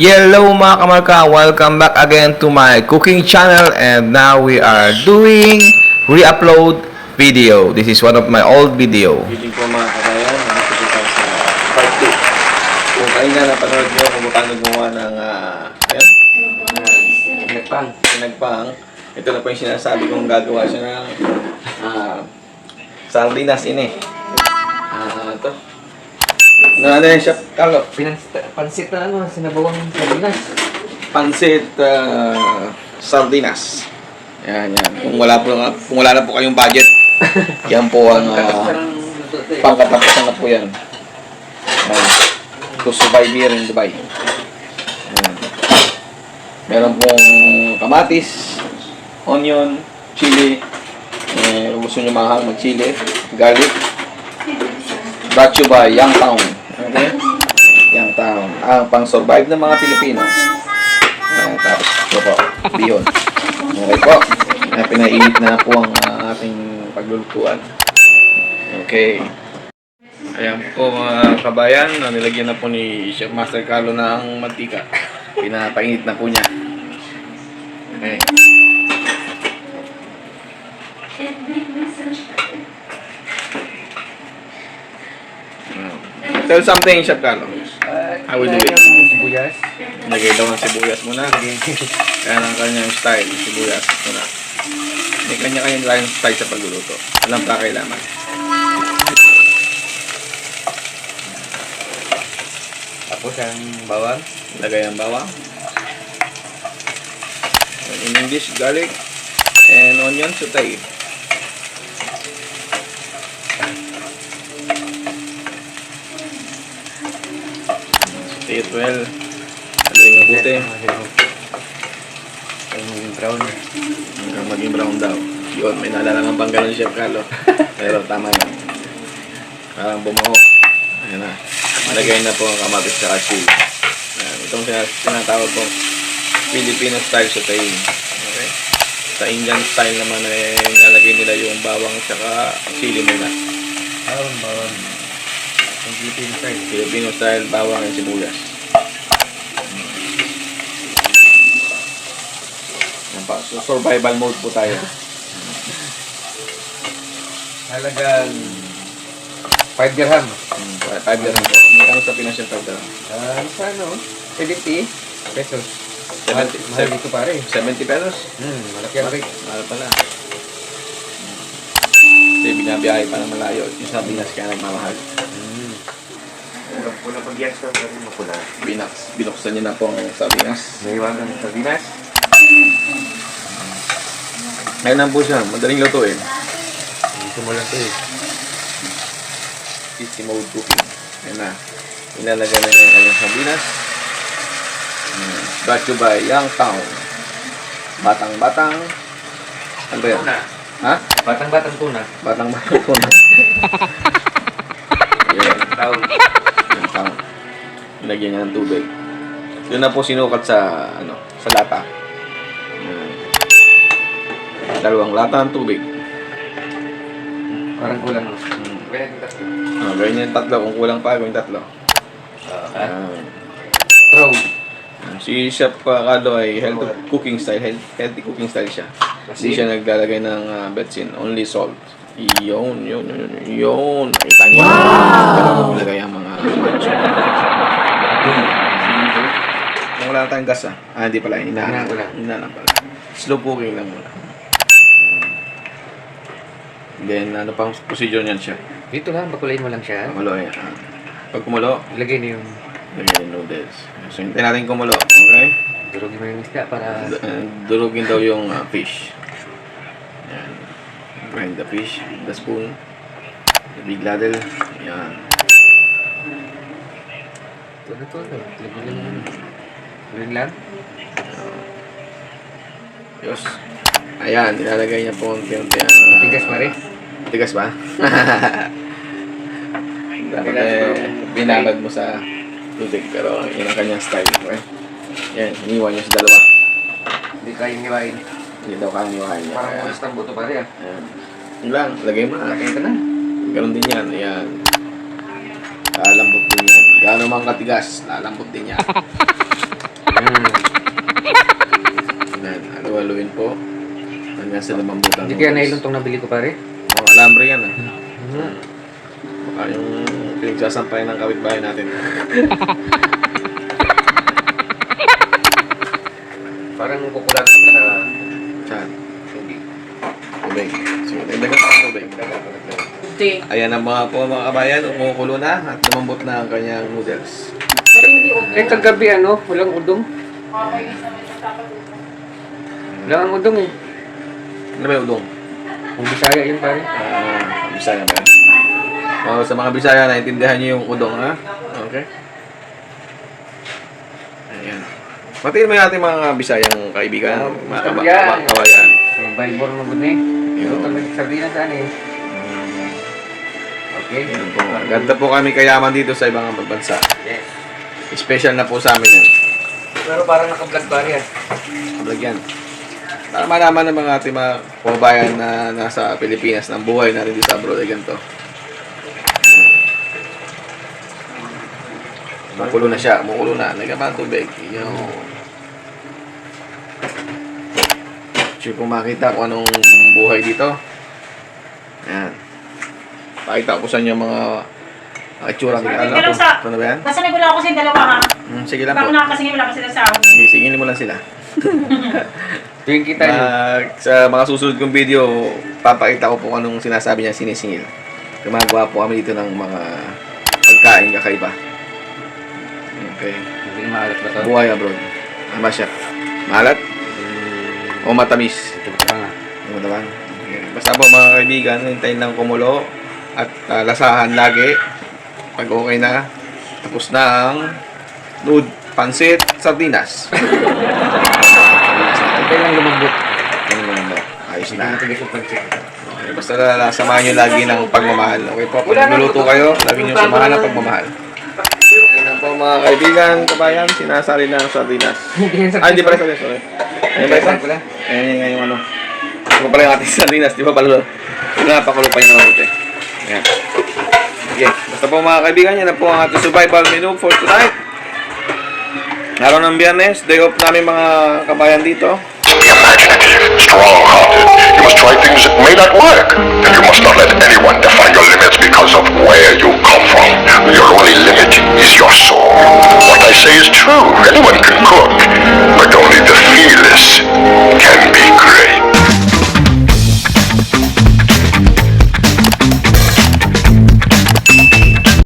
Hello mga kamarka, welcome back again to my cooking channel, and now we are doing re-upload video. This is one of my old video. Feeling ko mga kabayan, nandito po tayo sa part 2. Kung kayo na napanood nyo kung paano gumawa ng pinagpang, ito na po yung sinasabi kong gagawa siya ng sardinas ini. Ito. Ano yan siya, Carlo? Pansit na sinabawang sardinas. Pansit sardinas. Yan. Kung wala na po kayong budget, yan po ang pangkatapusan na po yan. To survive here in Dubai. Yan. Meron pong kamatis, onion, chili, kung gusto nyo mahal mag-chili, garlic, brought to you by Young Town. Okay? Young Town. Ang pang-survive ng mga Pilipino. Tapos ito po, bihon. Okay po. Pinainit na po ang ating paglulutuan. Okay. Ayan po mga kabayan, nilagyan na po ni Chef Master Carlo ng mantika. Pinapainit na po niya. Okay. Tell something, Chef Carlo. I will do it. Sibuyas. Lagay daw ng sibuyas muna. Kaya ang kanyang style, sibuyas muna. May kanya-kanyang style sa pagluluto. Walang pakailaman. Tapos ang bawang. Lagay ang bawang. In English, garlic and onion sauté. It well. Haluin mabuti. Ang brown. Hanggang maging brown daw. Yun, may naalala ng panggalan ni Chef Carlo. Pero tama yun. Parang bumuho. Ayan na. Malagay na po ang kamatis sa chili. Itong tinatawag po Filipino style sautéing. Okay. Sa Indian style naman ay nalagay nila yung bawang at chili muna. Bawang. Ang Filipino style. Filipino style, bawang at sibuyas. Yan pa, so survival mode po tayo. Halagang 5 dirham. 5 dirham po. Magkano sa Pinas yung 5 dirham? Sa 70 pesos. 70 Mahal dito pare. 70 pesos? Malaki. Mahal pala. Kasi binabiyahe pa ng malayo. Yung sa Pinas kaya nagmamahal. Pula pag-yes ka pero mapula. Binuksan niya na po ang sardinas. Naiwagan ng sardinas. Ngayon na po siya. Madaling lutuin. Dito mo lang ito eh. Easy mode cooking. Ayan na. Ilalagay na yung kanyang sardinas. Brought to you by Young Town. Batang-batang. Ano ba yan? Ha? Batang-batang tuna. Batang-batang tuna. Yan. Taon. Young Town. Nilagyan niya ng tubig. Yun na po sinukat sa lata. Ayan. 2 lata ng tubig. Parang kulang. Gawin yung 3. Kung kulang pa, gawin 3. Throw. Si Chef Carlo ay healthy cooking style siya. Hindi siya naglalagay ng betsin, only salt. Yun. Nakita niyo. Wow! Nilagay ang mga kung wala tayong gas hindi pala, hinaan pala. Slow cooking lang muna. Then, ano pang procedure niyan siya? Dito lang, bakulain mo lang siya. Kumulo yan. Pag kumulo, Ilagay na yung lagyan yung noodles. So, hintayin natin kumulo. Okay? durugin mo yung isda para Durugin daw yung fish. Yan. Grind the fish. The spoon. The big ladle. Yan. Ito. Lagyan lang. Yos. Ayan. Nilalagay niya po unti-unti. Tigas pa rin. Tigas ba? Dapat binabad mo sa tubig. Pero yun ang kanyang style. Okay? Yan. Iniwan niya sa dalawa. Hindi kayang hiwain. Hindi daw kayang iwain niya. Parang ulas ng buto pa rin. Ayan. Yun lang. Lagay mo na. Lagyan ka na. Ganon din yan. Ayan. Lalambot din yan. Gano'n mang katigas, lalambot din yan. Yan sa lamambutan. Hindi kaya nailon tong nabili ko pare. Mga alambre yan ah. Baka yung pinagsasampayan ng kapitbahay natin. Parang kukulat sa Saan? tubig. Tubig. Sige, dagdagan pa ang tubig. Hindi. Ayan ang mga po mga kabayan, kumukulo na at lumambot na ang kanyang noodles. Pati hindi ubo. Eh kagabi walang udong. Okay, naman sa tapat ubo. Walang udong eh. Ano ba yung udong? Kung Bisaya yun pare. Bisaya ba yan? Sa mga Bisaya, naintindihan niyo yung udong, ha? Okay. Ayan. Patiin mo yung ating mga Bisayang kaibigan, mga kabayan. Yung Bible mo gud ni. Yun. Ito talaga sardinas saan eh. Okay. Yan po. Ganda po kami kayaman dito sa ibang bansa. Yes. Special na po sa amin yan. Pero parang naka-vlog pare yan. Kablagyan. Para malaman ng mga ating mga kababayan na nasa Pilipinas ng buhay na rin dito sa abroad ay ganito. Makulo na siya, makulo na. Nagkaman tubig. Yung... Sure kung makita kung anong buhay dito. Ayan. Pakita ko sa inyo mga itsura. Bakit ka lang sa- Ano ba yan? Kasanay ko lang ako sa dalawa ha. Sige lang Bago po. nakakasingin, wala kasi sa akin. Sige, singin mo lang sila. Tuwing kita yun. Sa mga susunod kong video, papakita ko po kung anong sinasabi niya sinisingil. Gumagawa po kami dito ng mga pagkain kakaiba. Okay. Hindi maalat ba to? Buhay abroad. Ano ba siya? Malat? O matamis? Ito pa nga. Ano ba naman? Okay. Basta po mga kaibigan, hintayin lang kumulo at lasahan lagi. Pag okay na, tapos na ang pansit, sardinas. Ito lang lumambot. Ano naman ba? Ayos Hindi na. na tigil ko pansin. Okay, basta samahan nyo lagi ng pagmamahal. Okay po, pag nuluto kayo, lagi nyo samahan ng pagmamahal. Okay na po mga kaibigan, kabayan, sinasali na ang sardinas. Hindi pala sardinas, sorry. Ayan ba ito? Ayan nga yung ano. Ito pala yung ating sardinas, di ba pala? Napakulo pa yung naman ito eh. Ayan. Okay, basta po mga kaibigan, yan na po ang ating survival menu for tonight. Araw ng Biyernes, day off namin mga kabayan dito. Imaginative, strong-hearted. You must try things that may not work. And you must not let anyone define your limits because of where you come from. Your only limit is your soul. What I say is true. Anyone can cook, but only the fearless can be great.